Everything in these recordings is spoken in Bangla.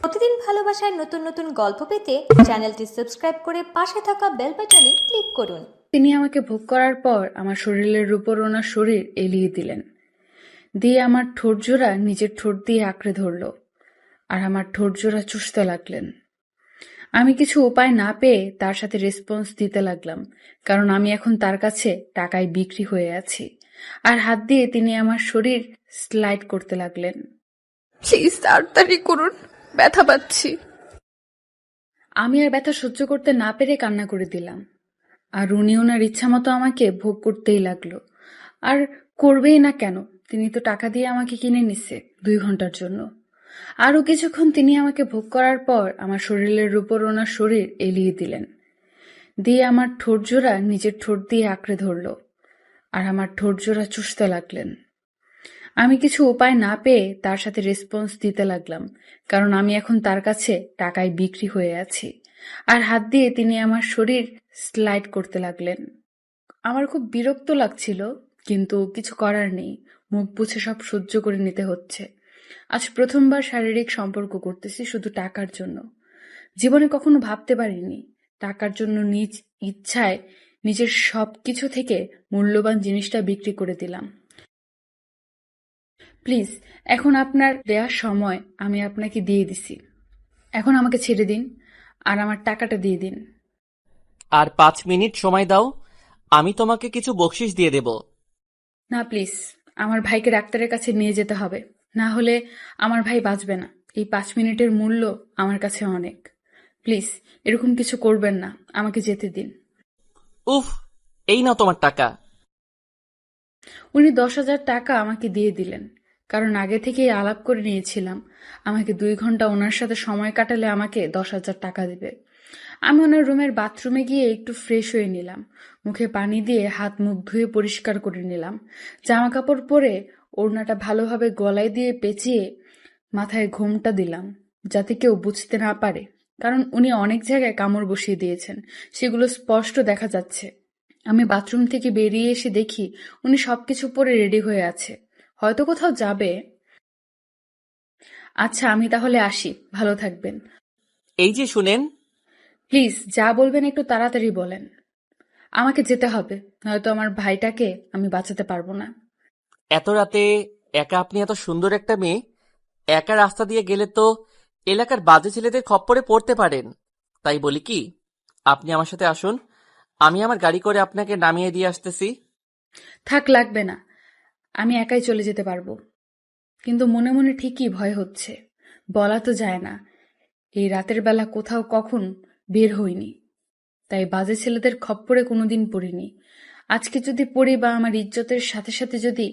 প্রতিদিন ভালোবাসার নতুন নতুন গল্প পেতে চ্যানেলটি সাবস্ক্রাইব করে পাশে থাকা বেল বাটনে ক্লিক করুন। তিনি আমাকে ভোগ করার পর আমার শরীরের উপর ওনার শরীর এলিয়ে দিলেন, দিয়ে আমার ঠোঁটজোড়া নিজের ঠোঁট দিয়ে আঁকড়ে ধরল আর আমার ঠোঁটজোড়া চুষতে লাগলেন। আমি কিছু উপায় না পেয়ে তার সাথে রেসপন্স দিতে লাগলাম, কারণ আমি এখন তার কাছে টাকায় বিক্রি হয়ে আছি। আর হাত দিয়ে তিনি আমার শরীর স্লাইড করতে লাগলেন। প্লিজ তাড়াতাড়ি করুন, ব্যথা পাচ্ছি। আমি আর ব্যথা সহ্য করতে না পেরে কান্না করে দিলাম। আর উনি ওনার ইচ্ছা মতো আমাকে ভোগ করতেই লাগলো। আর করবেই না কেন, তিনি তো টাকা দিয়ে আমাকে কিনে নিচ্ছে 2 ঘন্টার জন্য। আরো কিছুক্ষণ তিনি আমাকে ভোগ করার পর আমার শরীরের উপর ওনার শরীর এলিয়ে দিলেন, দিয়ে আমার ঠোঁটজোড়া নিজের ঠোঁট দিয়ে আঁকড়ে ধরল আর আমার ঠোঁটজোড়া চুষতে লাগলেন। আমি কিছু উপায় না পেয়ে তার সাথে রেসপন্স দিতে লাগলাম, কারণ আমি এখন তার কাছে টাকায় বিক্রি হয়ে আছি। আর হাত দিয়ে তিনি আমার শরীর স্লাইড করতে লাগলেন। আমার খুব বিরক্ত লাগছিল, কিন্তু কিছু করার নেই, মুখ বুঝে সব সহ্য করে নিতে হচ্ছে। আজ প্রথমবার শারীরিক সম্পর্ক করতেছি শুধু টাকার জন্য। জীবনে কখনো ভাবতে পারিনি টাকার জন্য নিজ ইচ্ছায় নিজের সবকিছু থেকে মূল্যবান জিনিসটা বিক্রি করে দিলাম। প্লিজ, এখন আপনার দেওয়ার সময়, আমি আপনাকে দিয়ে দিছি। এখন আমাকে ছেড়ে দিন আর আমার টাকাটা দিয়ে দিন। আর 5 মিনিট সময় দাও, আমি তোমাকে কিছু বকশিশ দিয়ে দেব। না প্লিজ, আমার ভাইকে ডাক্তারের কাছে নিয়ে যেতে হবে, না হলে আমার ভাই বাঁচবে না। এই 5 মিনিটের মূল্য আমার কাছে অনেক। প্লিজ এরকম কিছু করবেন না, আমাকে যেতে দিন। উফ, এই নাও তোমার টাকা। উনি 10,000 টাকা আমাকে দিয়ে দিলেন, কারণ আগে থেকেই আলাপ করে নিয়েছিলাম আমাকে 2 ঘন্টা ওনার সাথে সময় কাটালে আমাকে 10,000 টাকা দেবে। আমি ওনার রুমের বাথরুমে গিয়ে একটু ফ্রেশ হয়ে নিলাম, মুখে পানি দিয়ে হাত মুখ ধুয়ে পরিষ্কার করে নিলাম, জামা কাপড় পরে ওড়নাটা ভালোভাবে গলায় দিয়ে পেঁচিয়ে মাথায় ঘোমটা দিলাম, যাতে কেউ বুঝতে না পারে, কারণ উনি অনেক জায়গায় কামড় বসিয়ে দিয়েছেন, সেগুলো স্পষ্ট দেখা যাচ্ছে। আমি বাথরুম থেকে বেরিয়ে এসে দেখি উনি সবকিছু পরে রেডি হয়ে আছে, হয়তো কোথাও যাবে। আচ্ছা, আমি তাহলে আসি, ভালো থাকবেন। এই যে শুনেন, প্লিজ যা বলবেন একটু তাড়াতাড়ি বলেন, আমাকে যেতে হবে, নয়তো আমার ভাইটাকে আমি বাঁচাতে পারবো না। এত রাতে একা আপনি এত সুন্দর একটা মেয়ে একা রাস্তা দিয়ে গেলে তো এলাকার বাজে ছেলেদের খপ্পরে পড়তে পারেন। তাই বলি কি, আপনি আমার সাথে আসুন, আমি আমার গাড়ি করে আপনাকে নামিয়ে দিয়ে আসতেছি। থাক, লাগবে না, আমি একাই চলে যেতে পারবো। কিন্তু মনে মনে ঠিকই ভয় হচ্ছে, বলা তো যায় না। এই রাতের বেলা কোথাও কখন বের হইনি, তাই বাজে ছেলেদের খপ্পরে কোনোদিন পড়িনি। আজকে যদি পড়ি বা আমার ইজ্জতের সাথে সাথে যদি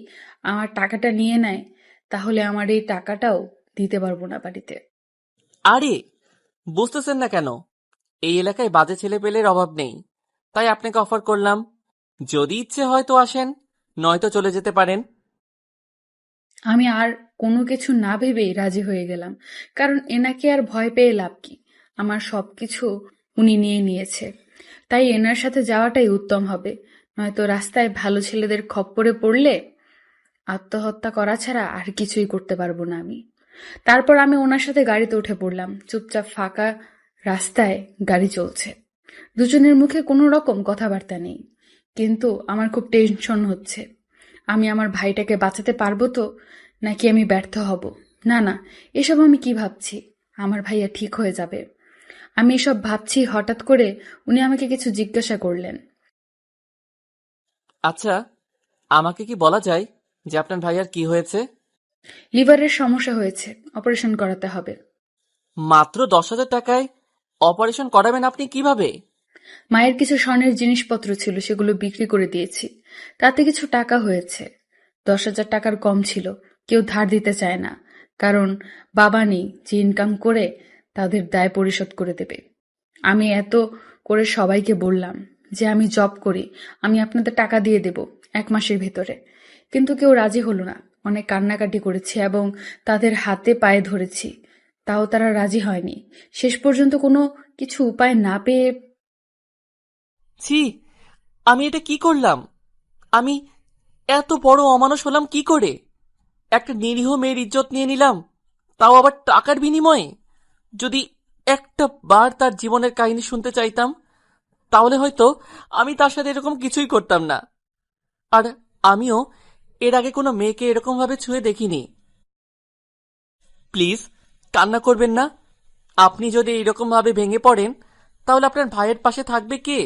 আমার টাকাটা নিয়ে নেয়, তাহলে আমার এই টাকাটাও দিতে পারবো না বাড়িতে। আরে, বুঝতেছেন না কেন? এই এলাকায় বাজে ছেলে পেলের অভাব নেই, তাই আপনাকে অফার করলাম। যদি ইচ্ছে হয় তো আসেন, নয়তো চলে যেতে পারেন। আমি আর কোনো কিছু না ভেবেই রাজি হয়ে গেলাম, কারণ এনাকে আর ভয় পেয়ে লাভ কি, আমার সবকিছু উনি নিয়ে নিয়েছে। তাই এনার সাথে যাওয়াটাই উত্তম হবে, নয়তো রাস্তায় ভালো ছেলেদের খপ্পরে পড়লে আত্মহত্যা করা ছাড়া আর কিছুই করতে পারবো না আমি। তারপর আমি ওনার সাথে গাড়িতে উঠে পড়লাম। চুপচাপ ফাঁকা রাস্তায় গাড়ি চলছে, দুজনের মুখে কোনো রকম কথাবার্তা নেই, কিন্তু আমার খুব টেনশন হচ্ছে। আমি আমার ভাইটাকে বাঁচাতে পারবো তো, নাকি আমি ব্যর্থ হব? না না, এসব আমি কি ভাবছি, আমার ভাইয়া ঠিক হয়ে যাবে। আমি এসব ভাবছি, হঠাৎ করে উনি আমাকে কিছু জিজ্ঞাসা করলেন। আচ্ছা, আমাকে কি বলা যায় যে আপনার ভাইয়ার কি হয়েছে? লিভারের সমস্যা হয়েছে, অপারেশন করাতে হবে। মাত্র 10,000 টাকায় অপারেশন করাবেন আপনি কিভাবে? মায়ের কিছু স্বর্ণের জিনিসপত্র ছিল, সেগুলো বিক্রি করে দিয়েছি, তাতে কিছু টাকা হয়েছে। 10,000 টাকার কম ছিল, কেউ ধার দিতে চায় না, কারণ বাবা নেই যে ইনকাম করে তাদের দায় পরিশোধ করে দেবে। আমি এত করে সবাইকে বললাম যে আমি জব করি, আমি আপনাদের টাকা দিয়ে দেব 1 মাসের ভেতরে, কিন্তু কেউ রাজি হলো না। অনেক কান্নাকাটি করেছি এবং তাদের হাতে পায়ে ধরেছি, তাও তারা রাজি হয়নি। শেষ পর্যন্ত কোনো কিছু উপায় না পেয়ে ছি, আমি এটা কি করলাম? আমি এত বড় অমানুষ হলাম কি করে? একটা নিরীহ মেয়ের ইজ্জত নিয়ে নিলাম, তাও আবার টাকার বিনিময়ে। যদি একটা বার তার জীবনের কাহিনী শুনতে চাইতাম, তাহলে হয়তো আমি তার সাথে এরকম কিছুই করতাম না। আর আমিও এর আগে কোনো মেয়েকে এরকম ভাবে ছুঁয়ে দেখিনি। প্লিজ কান্না করবেন না। আপনি যদি এইরকম ভাবে ভেঙে পড়েন, তাহলে আপনার ভাইয়ের পাশে থাকবে কে?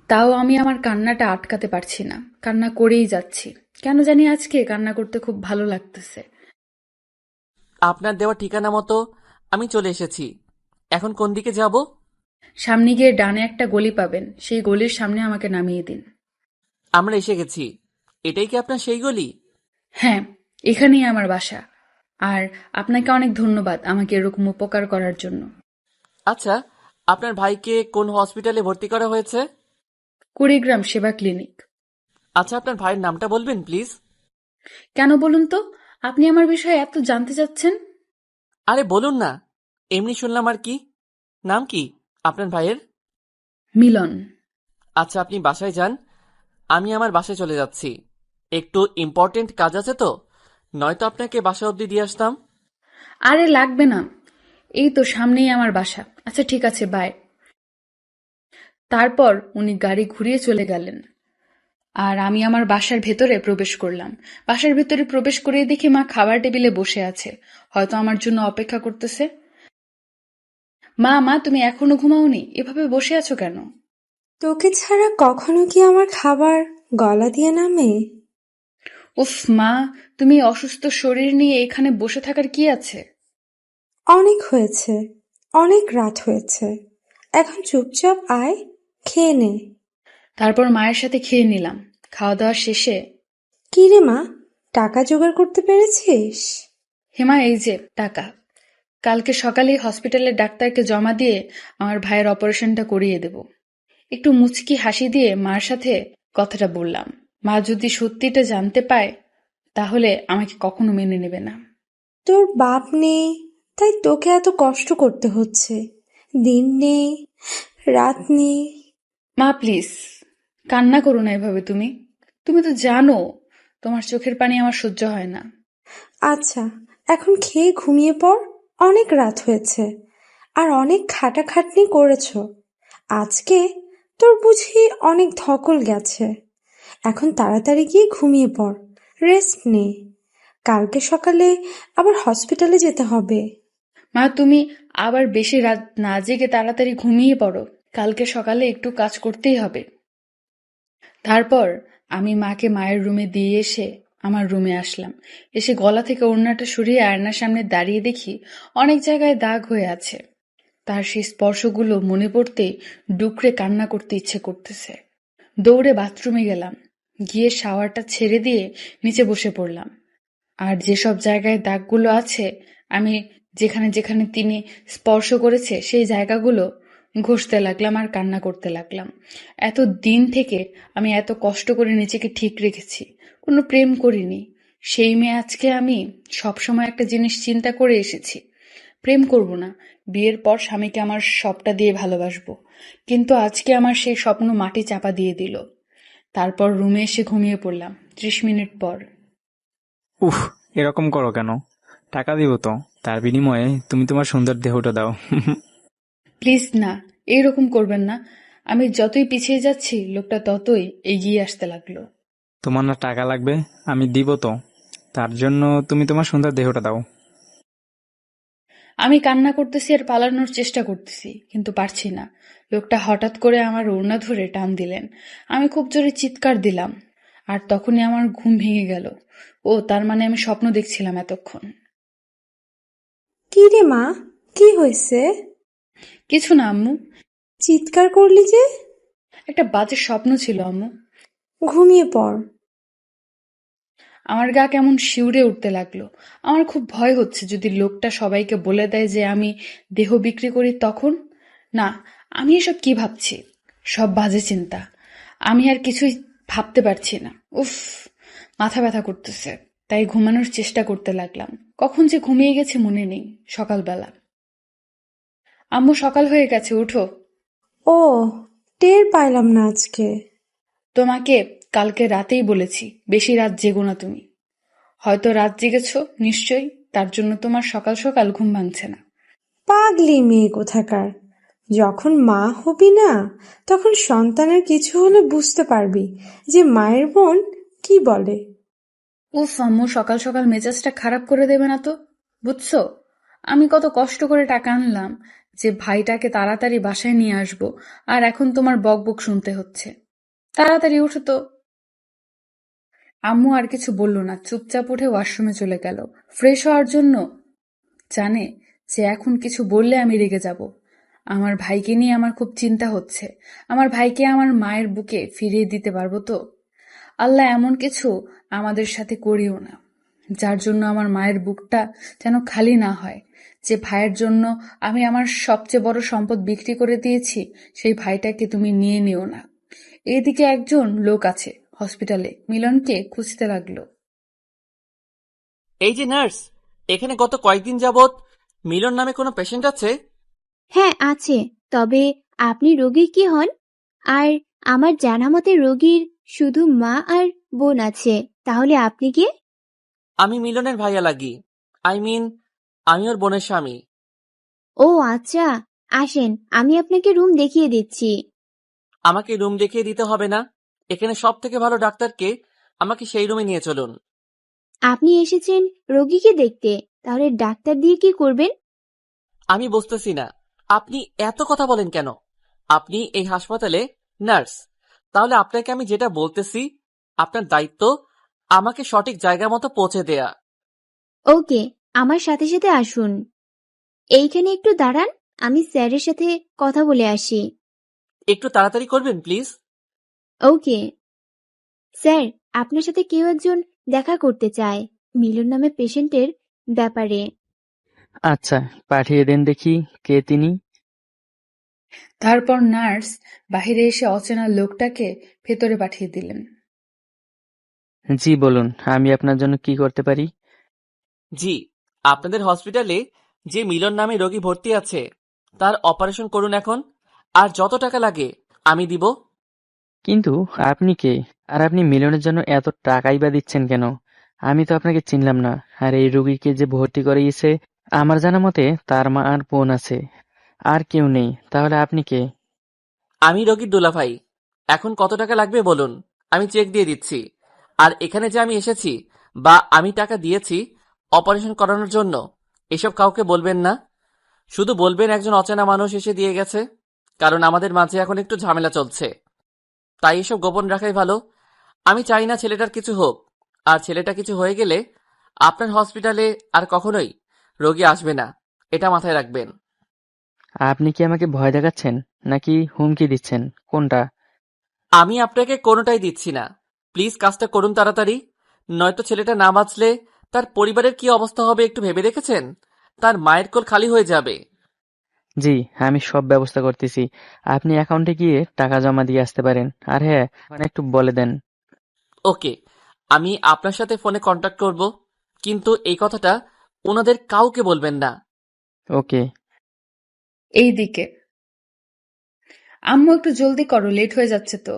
তাও আমি আমার কান্নাটা আটকাতে পারছি না, কান্না করেই যাচ্ছি। কেন জানি আজকে কান্না করতে খুব ভালো লাগতেছে। আপনার দেওয়া ঠিকানা মতো আমি চলে এসেছি। এখন কোন দিকে যাব? সামনে গিয়ে ডানে একটা গলি পাবেন, সেই গলির সামনে আমাকে নামিয়ে দিন। আমরা এসে গেছি। এটাই কি আপনার সেই গলি? হ্যাঁ, এখানেই আমার বাসা। আর আপনাকে অনেক ধন্যবাদ আমাকে এরকম উপকার করার জন্য। আচ্ছা, আপনার ভাইকে কোন হসপিটালে ভর্তি করা হয়েছে? কুড়িগ্রাম সেবা ক্লিনিক। আচ্ছা, আপনার ভাইয়ের নামটা বলবেন প্লিজ? কেন বলুন তো, আপনি আমার বিষয়ে এত জানতে চাচ্ছেন? আরে বলুন না, এমনি শুনলাম আর কি। নাম কি আপনার ভাইয়ের? মিলন। আচ্ছা, আপনি বাসায় যান, আমি আমার বাসায় চলে যাচ্ছি। একটু ইম্পর্টেন্ট কাজ আছে তো, নয়তো আপনাকে বাসা অবধি দিয়ে আসতাম। আরে লাগবে না, এই তো সামনেই আমার বাসা। আচ্ছা ঠিক আছে, বাই। তারপর উনি গাড়ি ঘুরিয়ে চলে গেলেন, আর আমি আমার বাসার ভেতরে প্রবেশ করলাম। বাসার ভেতরে প্রবেশ করে দেখি মা খাবার টেবিলে বসে আছে, হয়তো আমার জন্য অপেক্ষা করতেছে। মা, মা, তুমি এখনো ঘুমাওনি? এভাবে বসে আছো কেন? তোকে ছাড়া কখনো কি আমার খাবার গলা দিয়ে নামে? উফ মা, তুমি অসুস্থ শরীর নিয়ে এখানে বসে থাকার কি আছে? অনেক হয়েছে, অনেক রাত হয়েছে, এখন চুপচাপ আয়, খেয়ে নে। তারপর মায়ের সাথে খেয়ে নিলাম। খাওয়া দাওয়া শেষে, কি রে মা, টাকা জোগাড় করতে পেরেছিস? হেমা, এই যে টাকা। কালকে সকালেই হসপিটালের ডাক্তারকে জমা দিয়ে আমার ভাইয়ের অপারেশনটা করিয়ে দেব। একটু মুচকি হাসি দিয়ে মার সাথে কথাটা বললাম। মা যদি সত্যিটা জানতে পায়, তাহলে আমাকে কখনো মেনে নেবে না। তোর বাপ নেই, তাই তোকে এত কষ্ট করতে হচ্ছে। দিন নেই, রাত নেই। মা প্লিজ, কান্না করো না এভাবে। তুমি তুমি তো জানো তোমার চোখের পানি আমার সহ্য হয় না। আচ্ছা, এখন খেয়ে ঘুমিয়ে পড়, অনেক রাত হয়েছে, আর অনেক খাটাখাটনি করেছ। আজকে তোর বুঝি অনেক ধকল গেছে। এখন তাড়াতাড়ি গিয়ে ঘুমিয়ে পড়, রেস্ট নে। কালকে সকালে আবার হসপিটালে যেতে হবে। মা, তুমি আবার বেশি রাত না জেগে তাড়াতাড়ি ঘুমিয়ে পড়ো। কালকে সকালে একটু কাজ করতেই হবে। তারপর আমি মাকে মায়ের রুমে দিয়ে এসে আমার রুমে আসলাম। এসে গলা থেকে ওড়নাটা সরিয়ে আয়নার সামনে দাঁড়িয়ে দেখি অনেক জায়গায় দাগ হয়ে আছে। তার সেই স্পর্শগুলো মনে পড়তেই ডুকরে কান্না করতে ইচ্ছে করতেছে। দৌড়ে বাথরুমে গেলাম, গিয়ে শাওয়ারটা ছেড়ে দিয়ে নিচে বসে পড়লাম। আর যেসব জায়গায় দাগগুলো আছে, আমি যেখানে যেখানে তিনি স্পর্শ করেছে সেই জায়গাগুলো ঘষতে লাগলাম আর কান্না করতে লাগলাম। এত দিন থেকে আমি এত কষ্ট করে নিজেকে ঠিক রেখেছি, কোনো প্রেম করিনি। সেই মেয়ে আজকে আমি সবসময় একটা জিনিস চিন্তা করে এসেছি, প্রেম করব না, বিয়ের পর স্বামীকে আমার সবটা দিয়ে ভালোবাসবো। কিন্তু আজকে আমার সেই স্বপ্ন মাটি চাপা দিয়ে দিল। তারপর রুমে এসে ঘুমিয়ে পড়লাম। 30 মিনিট পর, উফ, এরকম করো কেন? টাকা দিব তো, তার বিনিময়ে তুমি তোমার সুন্দর দেহটা দাও। প্লিজ না, এইরকম করবেন না। আমি যতই পিছিয়ে যাচ্ছি লোকটা ততই এগিয়ে আসতে লাগলো। তোমার না টাকা লাগবে, আমি দিব তো, তার জন্য তুমি তোমার সুন্দর দেহটা দাও। আমি কান্না করতেছি আর পালানোর চেষ্টা করতেছি, কিন্তু পারছি না। লোকটা হঠাৎ করে আমার ওড়না ধরে টান দিলেন। আমি খুব জোরে চিৎকার দিলাম, আর তখনই আমার ঘুম ভেঙে গেল। ও, তার মানে আমি স্বপ্ন দেখছিলাম এতক্ষণ। কি রে মা, কি হয়েছে? কিছু না আম্মু, চিৎকার করলি যে? একটা বাজে স্বপ্ন ছিল আম্মু। ঘুমিয়ে পড়। আমার গা কেমন শিউরে উঠতে লাগলো। আমার খুব ভয় হচ্ছে যদি লোকটা সবাইকে বলে দেয় যে আমি দেহ বিক্রি করি, তখন? না, আমি এসব কি ভাবছি, সব বাজে চিন্তা। আমি আর কিছুই ভাবতে পারছি না। উফ, মাথা ব্যথা করতেছে। তাই ঘুমানোর চেষ্টা করতে লাগলাম। কখন যে ঘুমিয়ে গেছে মনে নেই। সকালবেলা, আম্মু সকাল হয়ে গেছে, উঠো। ও, টের পাইলাম না আজকে। তোমাকে কালকে রাতেই বলেছি বেশি রাত জেগো না তুমি। হয়তো রাত জেগেছ, নিশ্চয়ই, তার জন্য তোমার সকাল সকাল ঘুম ভাঙছে না। পাগলি মেয়ে কোথাকার। যখন মা হবি না, তখন সন্তানের কিছু হলে বুঝতে পারবি যে মায়ের বোন কি বলে। উফ আম্মু, সকাল সকাল মেজাজটা খারাপ করে দেবে না তো? বুঝছো, আমি কত কষ্ট করে টাকা আনলাম যে ভাইটাকে তাড়াতাড়ি বাসায় নিয়ে আসবো, আর এখন তোমার বকবক শুনতে হচ্ছে। তাড়াতাড়ি উঠো তো। আম্মু আর কিছু বলল না, চুপচাপ উঠে ওয়াশরুমে চলে গেল ফ্রেশ হওয়ার জন্য। জানে যে এখন কিছু বললে আমি রেগে যাব। আমার ভাইকে নিয়ে আমার খুব চিন্তা হচ্ছে। আমার ভাইকে আমার মায়ের বুকে ফিরিয়ে দিতে পারবো তো? আল্লাহ এমন কিছু আমাদের সাথে করিও না, যার জন্য আমার মায়ের বুকটা যেন খালি না হয়। যে ভাইয়ের জন্য আমি আমার সবচেয়ে বড় সম্পদ বিক্রি করে দিয়েছি, সেই ভাইটাকে তুমি নিয়ে নিও না। এদিকে একজন লোক আছে হসপিটালে, মিলনকে খুঁজতে লাগলো। এই যে নার্স, এখানে গত কয়েকদিন যাবত মিলন নামে কোনো পেশেন্ট আছে? হ্যাঁ আছে, তবে আপনি রোগী কি হন? আর আমার জানা মতে রোগীর শুধু মা আর বোন আছে, তাহলে আপনি কে? আমি মিলনের ভাইয়া লাগি। আমি ওর বোনের স্বামী। ও আচ্ছা, আসেন আমি আপনাকে রুম দেখিয়ে দিচ্ছি। আমাকে রুম দেখিয়ে দিতে হবে না। এখানে সব থেকে ভালো ডাক্তারকে, আমাকে সেই রুমে নিয়ে চলুন। আপনি এসেছেন রোগীকে দেখতে, তাহলে ডাক্তার দিয়ে কি করবেন? আমি বুঝতেছি না, আপনি এত কথা বলেন কেন? আপনি এই হাসপাতালে নার্স, তাহলে আপনাকে আমি যেটা বলতেছি, আপনার দায়িত্ব আমাকে সঠিক জায়গা মতো পৌঁছে দেয়া। ওকে, আমার সাথে সাথে আসুন। এইখানে একটু দাঁড়ান, আমি স্যারের সাথে কথা বলে আসি। একটু তাড়াতাড়ি করবেন প্লিজ। ওকে স্যার, আপনার সাথে কেউ একজন দেখা করতে চায় মিলন নামে পেশেন্টের ব্যাপারে। আচ্ছা, পাঠিয়ে দেন দেখি কে তিনি। তারপর নার্স বাহিরে এসে অচেনা লোকটাকে ভেতরে পাঠিয়ে দিলেন। জি বলুন, আমি আপনার জন্য কি করতে পারি? জি, আপনাদের হসপিটালে যে মিলন নামে রোগী ভর্তি আছে, তার অপারেশন করুন এখন। আর যত টাকা লাগে আমি দিব। কিন্তু আপনি কে? আর আপনি মিলনের জন্য এত টাকাই বা দিচ্ছেন কেন? আমি তো আপনাকে চিনলাম না। আর এই রোগীকে যে ভর্তি করিয়েছে, আমার জানা মতে তার মা আর বোন আছে, আর কেউ নেই। তাহলে আপনি কে? আমি রোগীর দুলাভাই। এখন কত টাকা লাগবে বলুন, আমি চেক দিয়ে দিচ্ছি। আর এখানে যে আমি এসেছি বা আমি টাকা দিয়েছি অপারেশন করানোর জন্য, এসব কাউকে বলবেন না। শুধু বলবেন একজন অচেনা মানুষ এসে দিয়ে গেছে। কারণ আমাদের মাঝে এখন একটু ঝামেলা চলছে, তাই এসব গোপন রাখাই ভালো। আমি চাই না ছেলেটার কিছু হোক। আর ছেলেটা কিছু হয়ে গেলে আপনার হসপিটালে আর কখনোই রোগী আসবে না, এটা মাথায় রাখবেন। আপনি কি আমাকে ভয় দেখাচ্ছেন নাকি হুমকি দিচ্ছেন? কোনটা? আমি আপনাকে কোনোটাই দিচ্ছি না। প্লিজ কাজটা করুন তাড়াতাড়ি, নয়তো ছেলেটা না বাঁচলে তার পরিবারের কি অবস্থা হবে একটু ভেবে দেখেছেন? তার মায়ের কোল খালি হয়ে যাবে। জি, আমি সব ব্যবস্থা করতেছি। আপনি অ্যাকাউন্টে গিয়ে টাকা জমা দিয়ে আসতে পারেন। আর হ্যাঁ, মানে একটু বলে দেন। ওকে, আমি আপনার সাথে ফোনে কন্ট্যাক্ট করব, কিন্তু এই কথাটা ওনাদের কাউকে বলবেন না। ওকে। এইদিকে আম্মু, একটু জলদি করো, লেট হয়ে যাচ্ছে তো।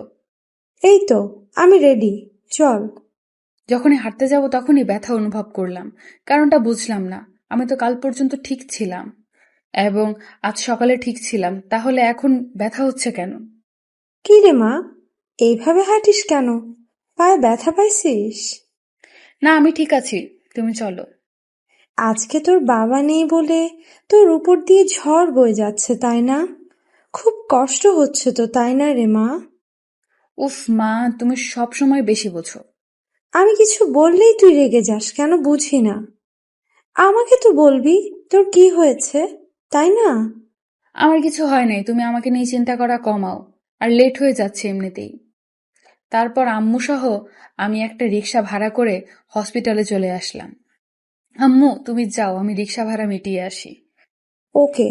এই তো, আমি রেডি, চল। যখনই হাঁটতে যাব তখনই ব্যথা অনুভব করলাম। কারণটা বুঝলাম না। আমি তো কাল পর্যন্ত ঠিক ছিলাম এবং আজ সকালে ঠিক ছিলাম, তাহলে এখন ব্যথা হচ্ছে কেন? কি রে মা, এইভাবে হাঁটিস কেন? পায়ে ব্যথা পাইছিস? না, আমি ঠিক আছি, তুমি চলো। আজকে তোর বাবা নেই বলে তোর উপর দিয়ে ঝড় বয়ে যাচ্ছে, তাই না? খুব কষ্ট হচ্ছে তো, তাই না রে মা? উফ মা, তুমি সব সময় বেশি বোঝো। আমি কিছু বললেই তুই রেগে যাস কেন, বুঝি না। আমাকে তো বলবি তোর কি হয়েছে, তাই না? আমার কিছু হয় নাই, তুমি আমাকে নিয়ে চিন্তা করা কমাও। আর লেট হয়ে যাচ্ছে এমনিতেই। তারপর আম্মু সহ আমি একটা রিক্সা ভাড়া করে হসপিটালে চলে আসলাম। আম্মু তুমি যাও, আমি রিক্সা ভাড়া মিটিয়ে আসি। ওকে।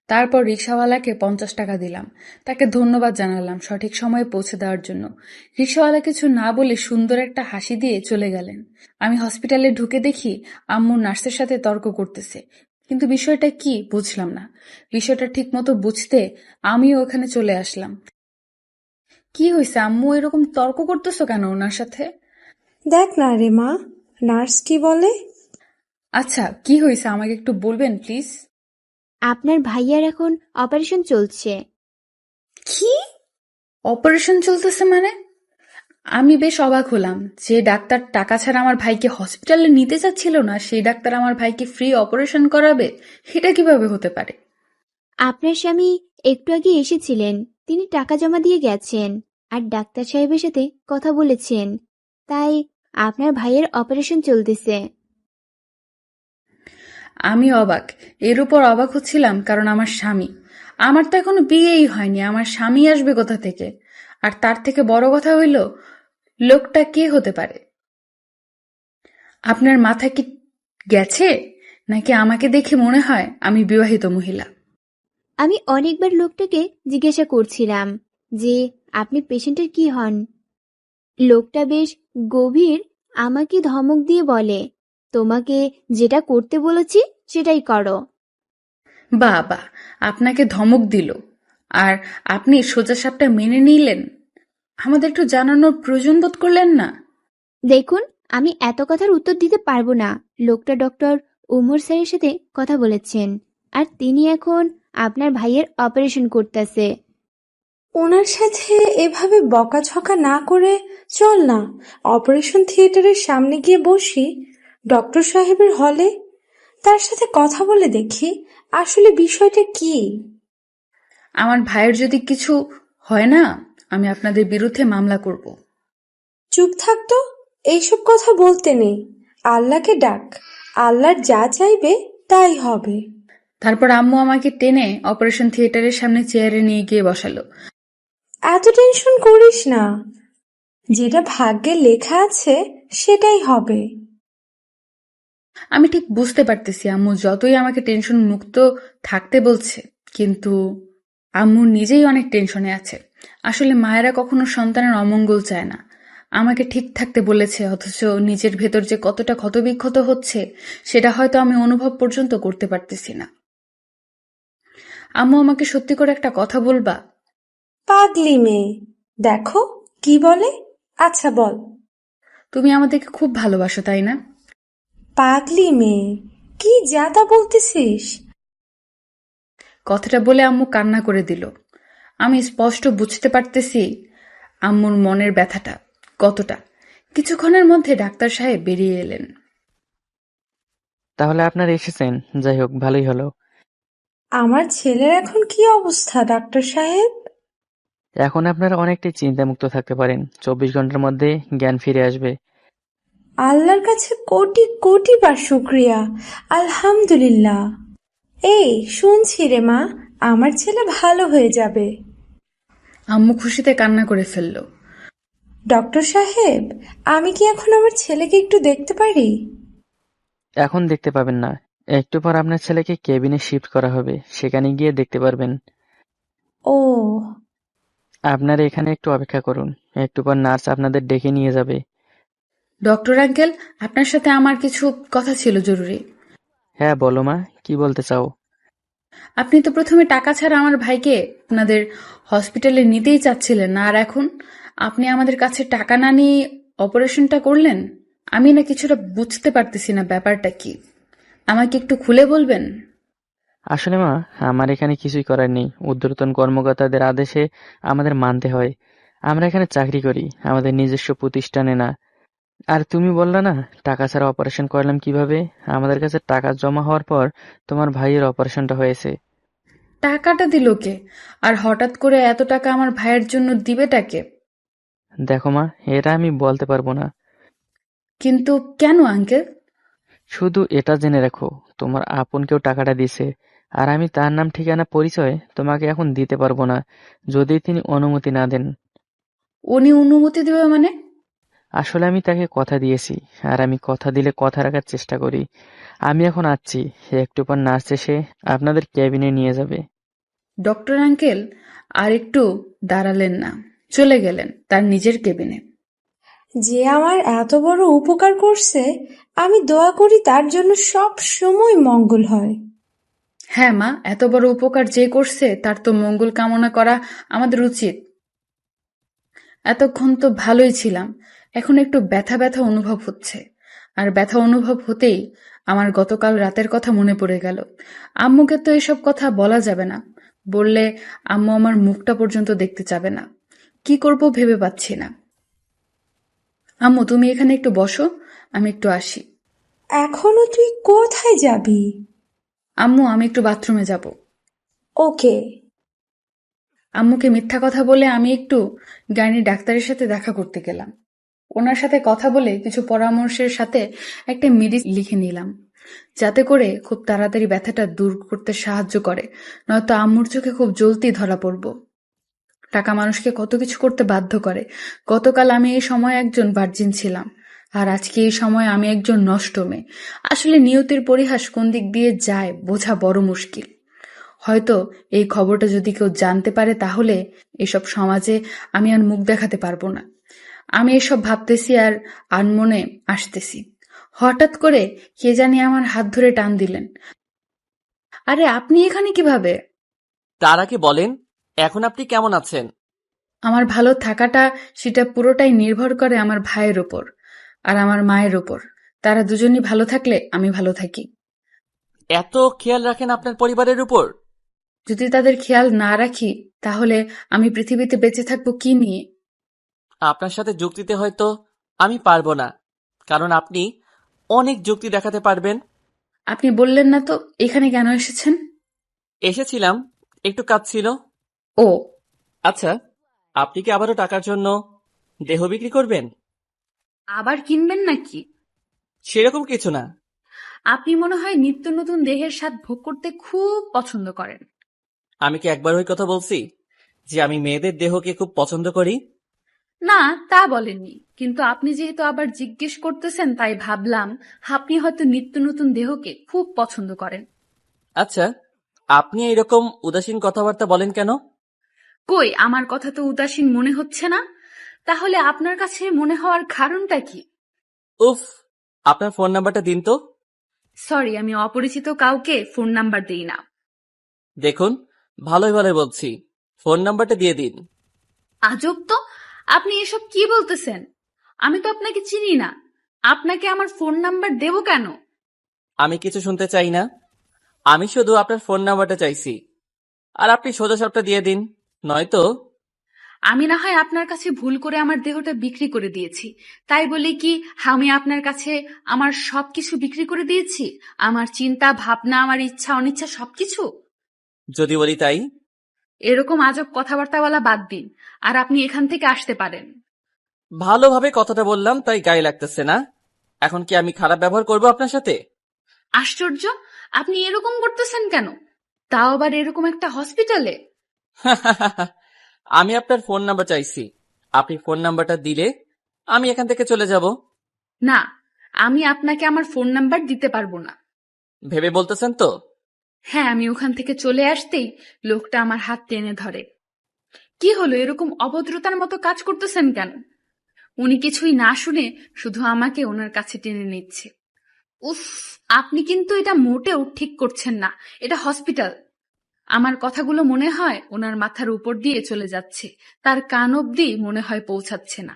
তারপর রিক্সাওয়ালাকে 50 টাকা দিলাম। তাকে ধন্যবাদ জানালাম সঠিক সময়ে পৌঁছে দেওয়ার জন্য। রিক্সাওয়ালা কিছু না বলে সুন্দর একটা হাসি দিয়ে চলে গেলেন। আমি হসপিটালে ঢুকে দেখি আম্মু নার্সের সাথে তর্ক করতেছে, কিন্তু বিষয়টা কি বুঝলাম না। বিষয়টা ঠিক মতো বুঝতে আমিও ওখানে চলে আসলাম। কি হয়েছে আম্মু, এরকম তর্ক করতেছো কেন ওনার সাথে? দেখ না রে মা, নার্স কি বলে। আচ্ছা, কি হয়েছে আমাকে একটু বলবেন প্লিজ? আপনার ভাইয়ার এখন অপারেশন চলছে। কি? অপারেশন চলতেছে মানে? আমি বেশ অবাক হলাম। যে ডাক্তার টাকা ছাড়া আমার ভাইকে হসপিটালে নিতে চাচ্ছিল না, সেই ডাক্তার আমার ভাইকে ফ্রি অপারেশন করাবে? এটা কিভাবে হতে পারে? আপনার স্বামী একটু আগে এসেছিলেন, তিনি টাকা জমা দিয়ে গেছেন আর ডাক্তার সাহেবের সাথে কথা বলেছেন, তাই আপনার ভাইয়ের অপারেশন চলতেছে। আমি অবাক। এর উপর অবাক হচ্ছিলাম কারণ আমার স্বামী। আমার তো এখনো বিয়েই হয়নি, আমার স্বামী আসবে কোথা থেকে? আর তার থেকে বড় কথা হইল, লোকটা কে হতে পারে? আপনার মাথা কি গেছে, নাকি আমাকে দেখে মনে হয় আমি বিবাহিত মহিলা? আমি অনেকবার লোকটাকে জিজ্ঞাসা করছিলাম যে আপনি পেশেন্টের কি হন। লোকটা বেশ গভীর আমাকে ধমক দিয়ে বলে, তোমাকে যেটা করতে বলেছি সেটাই করো। বাবা, আপনাকে ধমক দিল আর আপনি সোজাসাপটা মেনে নিলেন? আমাদের একটু জানানোর প্রয়োজন বোধ করলেন না? দেখুন, আমি এত কথার উত্তর দিতে পারবো না। লোকটা ডক্টর উমর স্যারের সাথে কথা বলেছেন আর তিনি এখন আপনার ভাইয়ের অপারেশন করতেছে। ওনার সাথে এভাবে বকাঝকা না করে চল না অপারেশন থিয়েটারের সামনে গিয়ে বসি, ডক্টর সাহেবের হলে। তার সাথে কথা বলে দেখি আসলে বিষয়টা কি। আমার ভাইয়ের যদি কিছু হয় না, আমি আপনাদের বিরুদ্ধে মামলা করব। চুপ থাকতো, এইসব কথা বলতে নেই। আল্লাহকে ডাক, আল্লাহর যা চাইবে তাই হবে। তারপর আম্মু আমাকে টেনে অপারেশন থিয়েটারের সামনে চেয়ারে নিয়ে গিয়ে বসালো। এত টেনশন করিস না, যেটা ভাগ্যে লেখা আছে সেটাই হবে। আমি ঠিক বুঝতে পারতেছি আম্মু যতই আমাকে টেনশন মুক্ত থাকতে বলছে, কিন্তু আম্মু নিজেই অনেক টেনশনে আছে। আসলে মায়েরা কখনো সন্তানের অমঙ্গল চায় না। আমাকে ঠিক থাকতে বলেছে, অথচ নিজের ভেতর যে কতটা ক্ষতবিক্ষত হচ্ছে সেটা হয়তো আমি অনুভব পর্যন্ত করতে পারতেছি না। আম্মু, আমাকে সত্যি করে একটা কথা বলবা? পাগলি মেয়ে, দেখো কি বলে। আচ্ছা বল। তুমি আমাদেরকে খুব ভালোবাসো, তাই না? পাগলি মেয়ে, কি যা তা বলতেছিস? কথাটা বলে আম্মু কান্না করে দিল। আমি স্পষ্ট বুঝতে পারতেছি আম্মুর মনের ব্যথাটা কতটা। কিছুক্ষণের মধ্যে ডাক্তার সাহেব বেরিয়ে এলেন। তাহলে আপনারা এসেছেন, যাই হোক ভালোই হলো। আমার ছেলের এখন কি অবস্থা ডাক্তার সাহেব? এখন আপনারা অনেকটাই চিন্তামুক্ত থাকতে পারেন। 24 ঘন্টার মধ্যে জ্ঞান ফিরে আসবে। আল্লাহর কাছে কোটি কোটি বার শুক্রিয়া, আলহামদুলিল্লাহ। এই শুনছি রে মা, আমার ছেলে ভালো হয়ে যাবে। আম্মু খুশিতে কান্না করে ফেলল। ডক্টর সাহেব, আমি কি এখন আমার ছেলেকে একটু দেখতে পারি? এখন দেখতে পাবেন না, একটু পর আপনার ছেলেকে কেবিনে শিফট করা হবে, সেখানে গিয়ে দেখতে পারবেন। ও, আপনারা এখানে একটু অপেক্ষা করুন, একটু পর নার্স আপনাদের ডেকে নিয়ে যাবে। ডক্টর আঙ্কেল, আপনার সাথে আমার কিছু কথা ছিল জরুরি। হ্যাঁ বলো মা, কি বলতে চাও? আপনি তো প্রথমে টাকা ছাড়া আমার ভাইকে আপনাদের হসপিটালে নিতেই চাচ্ছিলেন না, আর এখন আপনি আমাদের কাছে টাকা না নিয়ে অপারেশনটা করলেন। আমি না কিছুটা বুঝতে পারতেছি না ব্যাপারটা কি। আমাকে একটু খুলে বলবেন? আসলে মা, আমার এখানে কিছুই করার নেই। ঊর্ধ্বতন কর্মকর্তাদের আদেশে আমাদের মানতে হয়। আমরা এখানে চাকরি করি, আমাদের নিজস্ব প্রতিষ্ঠানে না। আর তুমি বললা না টাকা ছাড়া অপারেশন করলাম কিভাবে? আমাদের কাছে টাকা জমা হওয়ার পর তোমার ভাইয়ের অপারেশনটা হয়েছে। টাকাটা দিল কে? আর হঠাৎ করে এত টাকা আমার ভাইয়ের জন্য দিবেটাকে? দেখো মা, এটা আমি বলতে পারবো না। কিন্তু কেন আঙ্কেল? শুধু এটা জেনে রাখো, তোমার আপন কেউ টাকাটা দিছে, আর আমি তার নাম ঠিকানা পরিচয় তোমাকে এখন দিতে পারবো না, যদি তিনি অনুমতি না দেন। উনি অনুমতি দেবে মানে? আসলে আমি তাকে কথা দিয়েছি, আর আমি কথা দিলে কথা রাখার চেষ্টা করি। আমি এখন আসছি, একটু পর নার্স এসে আপনাদের ক্যাবিনে নিয়ে যাবে। ডক্টর আঙ্কেল আর একটু দাঁড়ালেন না, চলে গেলেন তার নিজের কেবিনে। যে আমার এত বড় উপকার করছে, আমি দোয়া করি তার জন্য সব সময় মঙ্গল হয়। হ্যাঁ মা, এত বড় উপকার যে করছে তার তো মঙ্গল কামনা করা আমাদের উচিত। এতক্ষণ তো ভালোই ছিলাম, এখন একটু ব্যথা ব্যথা অনুভব হচ্ছে। আর ব্যথা অনুভব হতেই আমার গতকাল রাতের কথা মনে পড়ে গেল। আম্মুকে তো এসব কথা বলা যাবে না, বললে আম্মু আমার মুখটা পর্যন্ত দেখতে চাবে না। কি করব ভেবে পাচ্ছি না। আম্মু, তুমি এখানে একটু বসো, আমি একটু আসি। এখনো তুই কোথায় যাবি? আম্মু, আমি একটু বাথরুমে যাব। ওকে। আম্মুকে মিথ্যা কথা বলে আমি একটু গাইনি ডাক্তারের সাথে দেখা করতে গেলাম। ওনার সাথে কথা বলে কিছু পরামর্শের সাথে একটা মেডিসিন লিখে নিলাম, যাতে করে খুব তাড়াতাড়ি ব্যথাটা দূর করতে সাহায্য করে, নয়তো আম্মুর চোখে খুব জলদি ধরা পড়ব। টাকা মানুষকে কত কিছু করতে বাধ্য করে। গতকাল আমি এই সময় একজন ভার্জিন ছিলাম, আর আজকে এই সময় আমি একজন নষ্ট মেয়ে। আসলে নিয়তির পরিহাস কোন দিক দিয়ে যায় বোঝা বড় মুশকিল। হয়তো এই খবরটা যদি কেউ জানতে পারে, তাহলে এসব সমাজে আমি আর মুখ দেখাতে পারবো না। আমি এসব ভাবতেছি আর আনমনে আসতেছি। হঠাৎ করে কে জানি আমার হাত ধরে টান দিলেন। আরে, আপনি এখানে কিভাবে? তার আগে বলেন, এখন আপনি কেমন আছেন? আমার ভালো থাকাটা সেটা পুরোটাই নির্ভর করে আমার ভাইয়ের ওপর আর আমার মায়ের ওপর। তারা দুজনই ভালো থাকলে আমি ভালো থাকি। এত খেয়াল রাখেন আপনার পরিবারের উপর? যদি তাদের খেয়াল না রাখি, তাহলে আমি পৃথিবীতে বেঁচে থাকবো কি নিয়ে? আপনার সাথে যুক্তিতে হয়তো আমি পারবো না, কারণ আপনি অনেক যুক্তি দেখাতে পারবেন। আপনি বললেন না তো এখানে কেন এসেছেন? এসেছিলাম, একটু কাজ ছিল। ও আচ্ছা, আপনি কি আবারও টাকার জন্য দেহ বিক্রি করবেন? আবার কিনবেন নাকি? সেরকম কিছু না। আপনি মনে হয় নিত্য নতুন দেহের স্বাদ ভোগ করতে খুব পছন্দ করেন। আমি কি একবার ওই কথা বলছি যে আমি মেয়েদের দেহকে খুব পছন্দ করি? না, তা বলেননি, কিন্তু আপনি যেহেতু আবার জিজ্ঞেস করতেছেন, তাই ভাবলাম আপনি হয়তো নিত্য নতুন দেহকে খুব পছন্দ করেন। আচ্ছা, আপনি এরকম উদাসীন কথাবার্তা বলেন কেন? কই, আমার কথা তো উদাসীন মনে হচ্ছে না। তাহলে আপনার কাছে মনে হওয়ার কারণটা কি? উফ, আপনার ফোন নাম্বারটা দিন তো। সরি, আমি অপরিচিত কাউকে ফোন নাম্বার দেই না। দেখুন, ভালোই ভালোই বলছি, ফোন নাম্বারটা দিয়ে দিন। আজব তো, আপনি এসব কি বলতেছেন? আমি তো আপনাকে চিনি না, আপনাকে আমার ফোন নাম্বার দেব কেন? আমি কিছু শুনতে চাই না, আমি শুধু আপনার ফোন নাম্বারটা চাইছি, আর আপনি সোজা সাপটা দিয়ে দিন, নয়তো। আমি না হয় আপনার কাছে ভুল করে আমার দেহটা বিক্রি করে দিয়েছি, তাই বলে কি আমি আপনার কাছে আমার সবকিছু বিক্রি করে দিয়েছি? আমার চিন্তা ভাবনা, আমার ইচ্ছা অনিচ্ছা সবকিছু? যদি বলি তাই। এরকম আজব কথাবার্তা বলা বাদ দিন, আর আপনি এখান থেকে আসতে পারেন। ভালোভাবে কথাটা বললাম তাই গায়ে লাগতেছে না। এখন কি আমি খারাপ ব্যবহার করব আপনার সাথে? আশ্চর্য, আপনি এরকম করতেছেন কেন? তাও আবার এরকম একটা হসপিটালে। আমি আপনার ফোন নাম্বার চাইছি, আপনি ফোন নাম্বারটা দিলে আমি এখান থেকে চলে যাব। না, আমি আপনাকে আমার ফোন নাম্বার দিতে পারবো না। ভেবে বলতেছেন তো? হ্যাঁ, আমি ওখান থেকে চলে আসতেই লোকটা আমার হাত টেনে ধরে। কি হলো, এরকম অভদ্রতার মতো কাজ করতেছেন কেন? উনি কিছুই না শুনে শুধু আমাকে ওনার কাছে টেনে নিচ্ছে। উফ, আপনি কিন্তু এটা মোটেও ঠিক করছেন না, এটা হসপিটাল। আমার কথাগুলো মনে হয় ওনার মাথার উপর দিয়ে চলে যাচ্ছে, তার কান অব্দি মনে হয় পৌঁছাচ্ছে না।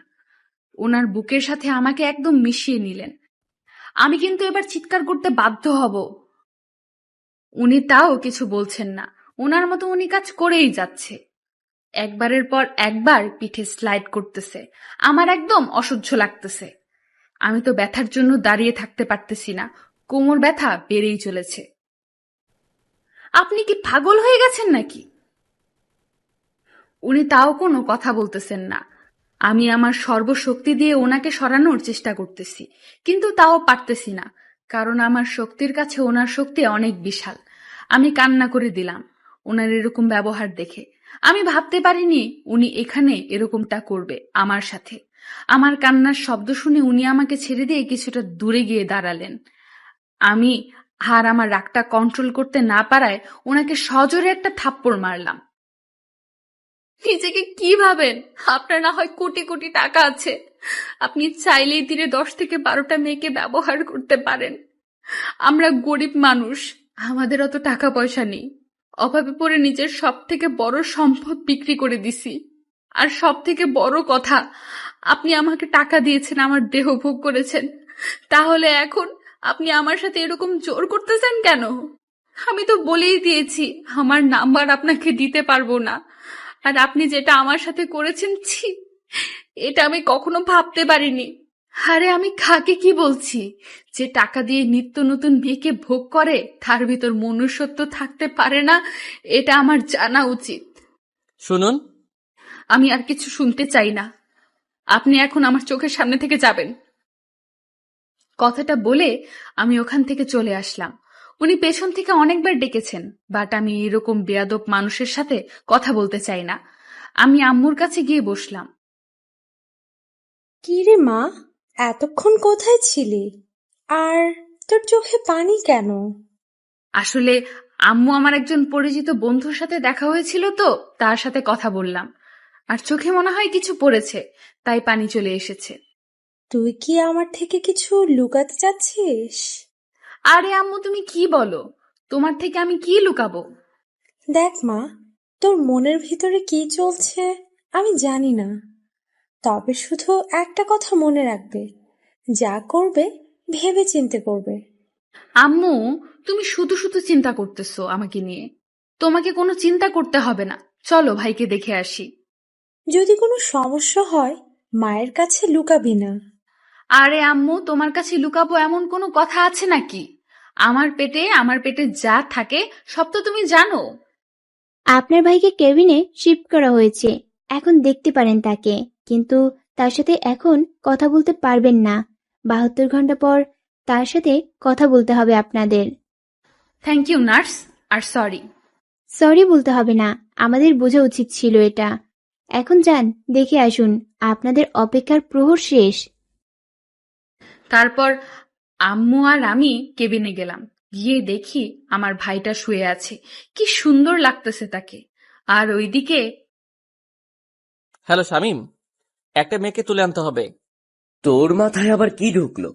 ওনার বুকের সাথে আমাকে একদম মিশিয়ে নিলেন। আমি কিন্তু এবার চিৎকার করতে বাধ্য হব। উনি তাও কিছু বলছেন না, ওনার মতো উনি কাজ করেই যাচ্ছে। একবারের পর একবার পিঠে স্লাইড করতেছে, আমার একদম অসহ্য লাগতেছে। আমি তো ব্যথার জন্য দাঁড়িয়ে থাকতে পারতেছি না, কোমর ব্যথা বেড়েই চলেছে। আপনি কি পাগল হয়ে গেছেন নাকি? উনি তাও কোনো কথা বলতেছেন না। আমি আমার সর্বশক্তি দিয়ে ওনাকে সরানোর চেষ্টা করতেছি, কিন্তু তাও পারতেছি না, কারণ আমার শক্তির কাছে ওনার শক্তি অনেক বিশাল। আমি কান্না করে দিলাম ওনার এরকম ব্যবহার দেখে। আমি ভাবতে পারিনি উনি এখানে এরকমটা করবে আমার সাথে। আমার কান্নার শব্দ শুনে উনি আমাকে ছেড়ে দিয়ে কিছুটা দূরে গিয়ে দাঁড়ালেন। আমি আর আমার রাগটা কন্ট্রোল করতে না পারায় ওনাকে সজোরে একটা থাপ্পড় মারলাম। নিজেকে কি ভাবেন? আপনার না হয় কোটি কোটি টাকা আছে, আপনি চাইলেই দিনে 10 থেকে 12টা মেয়েকে ব্যবহার করতে পারেন। আমরা গরিব মানুষ, আমাদের অত টাকা পয়সা নেই। অভাবে পড়ে নিজের সব থেকে বড় সম্পদ বিক্রি করে দিছি। আর সব থেকে বড় কথা, আপনি আমাকে টাকা দিয়েছেন, আমার দেহ ভোগ করেছেন, তাহলে এখন আপনি আমার সাথে এরকম জোর করতেছেন কেন? আমি তো বলেই দিয়েছি আমার নাম্বার আপনাকে দিতে পারবো না। আর আপনি যেটা আমার সাথে করেছেন, ছি, এটা আমি কখনো ভাবতে পারিনি। আরে আমি কাকে কি বলছি? যে টাকা দিয়ে নিত্য নতুন মেয়েকে ভোগ করে তার ভিতর মনুষ্যত্ব থাকতে পারে না, এটা আমার জানা উচিত। শুনুন, আমি আর কিছু শুনতে চাই না। আপনি এখন আমার চোখের সামনে থেকে যাবেন। কথাটা বলে আমি ওখান থেকে চলে আসলাম। উনি পেছন থেকে অনেকবার ডেকেছেন, বাট আমি এরকম বেয়াদব মানুষের সাথে কথা বলতে চাই না। আমি আম্মুর কাছে গিয়ে বসলাম। কি রে মা, এতক্ষণ কোথায় ছিলি? আর তোর চোখে পানি কেন? আসলে আম্মু আমার একজন পরিচিত বন্ধুর সাথে দেখা হয়েছিল, তো তার সাথে কথা বললাম। আর চোখে মনে হয় কিছু পড়েছে, তাই পানি চলে এসেছে। তুই কি আমার থেকে কিছু লুকাতে চাচ্ছিস? আরে আম্মু, তুমি কি বলো? তোমার থেকে আমি কি লুকাবো? দেখ মা, তোর মনের ভিতরে কি চলছে আমি জানি না, তবে শুধু একটা কথা মনে রাখবে, যা করবে ভেবে চিন্তে করবে। আম্মু, তুমি শুধু শুধু চিন্তা করতেছো আমাকে নিয়ে। তোমাকে কোনো চিন্তা করতে হবে না, চলো ভাইকে দেখে আসি। যদি কোনো সমস্যা হয় মায়ের কাছে লুকাবি না। আরে আম্মু, তোমার কাছে লুকাবো এমন কোনো কথা আছে নাকি? আমার পেটে যা থাকে সব তো তুমি জানো। আপনার ভাইকে কেবিনে শিফট করা হয়েছে, এখন দেখতে পারেন তাকে, কিন্তু তার সাথে এখন কথা বলতে পারবেন না। 72 ঘন্টা পর তার সাথে কথা বলতে হবে আপনাদের। থ্যাংক ইউ নার্স, আর সরি। সরি বলতে হবে না, আমাদের বোঝা উচিত ছিল এটা। এখন যান, দেখে আসুন, আপনাদের অপেক্ষার প্রহর শেষ। তারপর আম্মু আর আমি কেবিনে গেলাম। গিয়ে দেখি আমার ভাইটা শুয়ে আছে। কি সুন্দর লাগতেছে তাকে। আর ওইদিকে হ্যালো শামিম, একটা মেয়েকে তুলে আনতে হবে। তোর মাথায় আবার কি ঢুকলো?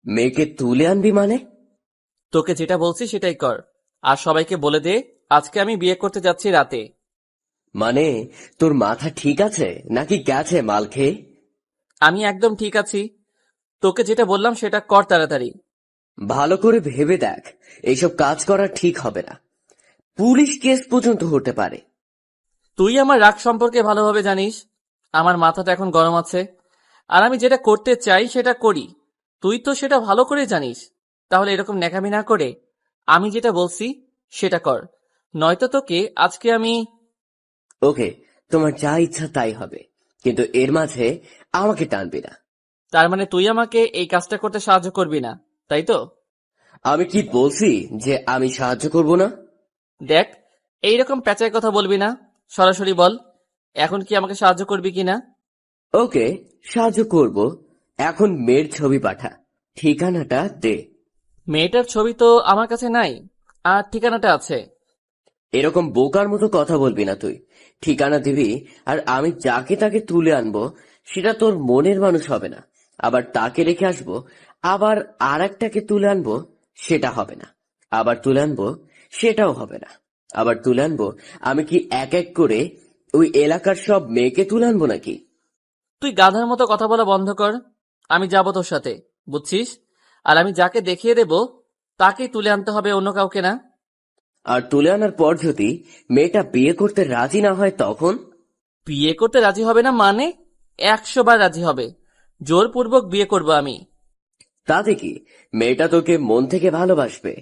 মেয়েকে তুলে আনবি মানে? তোকে যেটা বলছি সেটাই কর, আর সবাইকে বলে দে আজকে আমি বিয়ে করতে যাচ্ছি রাতে। মানে তোর মাথা ঠিক আছে নাকি গেছে মাল খেয়ে? আমি একদম ঠিক আছি, তোকে যেটা বললাম সেটা কর তাড়াতাড়ি। ভালো করে ভেবে দেখ, এইসব কাজ করা ঠিক হবে না। পুলিশ কেস পর্যন্ত হতে পারে। তুই আমার রাগ সম্পর্কে ভালোভাবে জানিস, আমার মাথাটা এখন গরম আছে, আর আমি যেটা করতে চাই সেটা করি। তুই তো সেটা ভালো করে জানিস, তাহলে এরকম ন্যাকামি না করে আমি যেটা বলছি সেটা কর, নয়তো তোকে আজকে আমি। ওকে, তোমার যা ইচ্ছা তাই হবে, কিন্তু এর মাঝে আমাকে টানবি না। তার মানে তুই আমাকে এই কাজটা করতে সাহায্য করবি না, তাই তো? আমি কি বলছি যে আমি সাহায্য করব না? দেখ, এইরকম প্যাঁচার কথা বলবি না, সরাসরি বল এখন কি আমাকে সাহায্য করবি কিনা। ওকে, সাহায্য করব। এখন মেয়ের ছবি পাঠা, ঠিকানাটা দে। মেয়েটার ছবি তো আমার কাছে নাই, আর ঠিকানাটা আছে। এরকম বোকার মতো কথা বলবি না তুই। ঠিকানা দিবি, আর আমি যাকে তাকে তুলে আনবো সেটা তোর মনের মানুষ হবে না। আবার তাকে রেখে আসবো, আবার আর একটাকে তুলে আনবো, সেটা হবে না। আবার তুলে আনবো, সেটাও হবে না। আবার তুলে আনবো, আমি কি এক এক করে ওই এলাকার সব মেয়েকে তুলে আনবো নাকি? তুই গাধার মতো কথা বলা বন্ধ কর, আমি যাবো তোর সাথে, বুঝছিস? আর আমি যাকে দেখিয়ে দেব তাকেই তুলে আনতে হবে, অন্য কাউকে না। আর তুলে আনার পর যদি মেয়েটা বিয়ে করতে রাজি না হয় তখন? বিয়ে করতে রাজি হবে না মানে? 100 বার রাজি হবে, জোরপূর্বক বিয়ে করব আমি। তাতে কি, মেয়েটা তোকে মন থেকে ভালোবাসবে।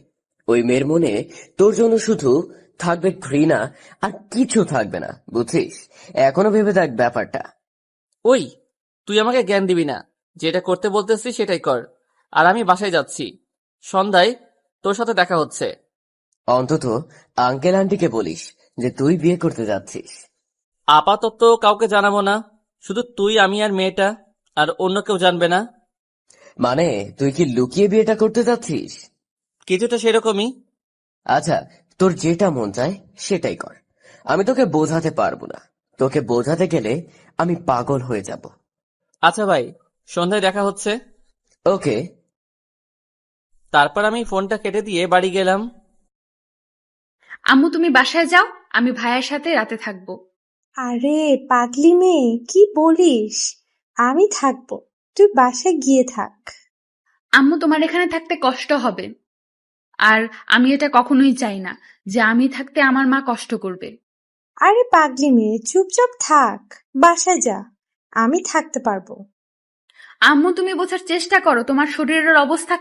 ওই মেয়ের মনে তোর জন্য শুধু থাকবে ঘৃণা, আর কিছু থাকবে না, বুঝছিস? এখনো ভেবে দেখ ব্যাপারটা। ওই, তুই আমাকে জ্ঞান দিবি না, যেটা করতে বলতেছি সেটাই কর। আর আমি বাসায় যাচ্ছি, সন্ধ্যায় তোর সাথে দেখা হচ্ছে। অন্তত আঙ্কেল আন্টিকে বলিস যে তুই বিয়ে করতে যাচ্ছিস। আপাতত কাউকে জানাবো না, শুধু তুই, আমি আর মেয়েটা, আর অন্য কেউ জানবে না। মানে তুই কি লুকিয়ে বিয়েটা করতে যাচ্ছিস? কিছুটা সেরকমই। আচ্ছা, তোর যেটা মন চায় সেটাই কর। আমি তোকে বোঝাতে পারবো না। তোকে বোঝাতে গেলে আমি পাগল হয়ে যাব। আচ্ছা ভাই, সন্ধ্যায় দেখা হচ্ছে। ওকে। তারপর আমি ফোনটা কেটে দিয়ে বাড়ি গেলাম। আম্মু, তুমি বাসায় যাও, আমি ভাইয়ের সাথে রাতে থাকবো। আরে পাগলি মেয়ে, কি বলিস? আমি থাকবো, তুই বাসায় গিয়ে থাক। আম্মু তোমার এখানে থাকতে কষ্ট হবে, আর আমি এটা কখনোই চাই না যে আমি থাকতে আমার মা কষ্ট করবে। আরে পাগলি মেয়ে, চুপচাপ থাক, বাসায় যা, আমি থাকতে পারবো। আম্মু তুমি বোঝার চেষ্টা করো, তোমার শরীরের অবস্থা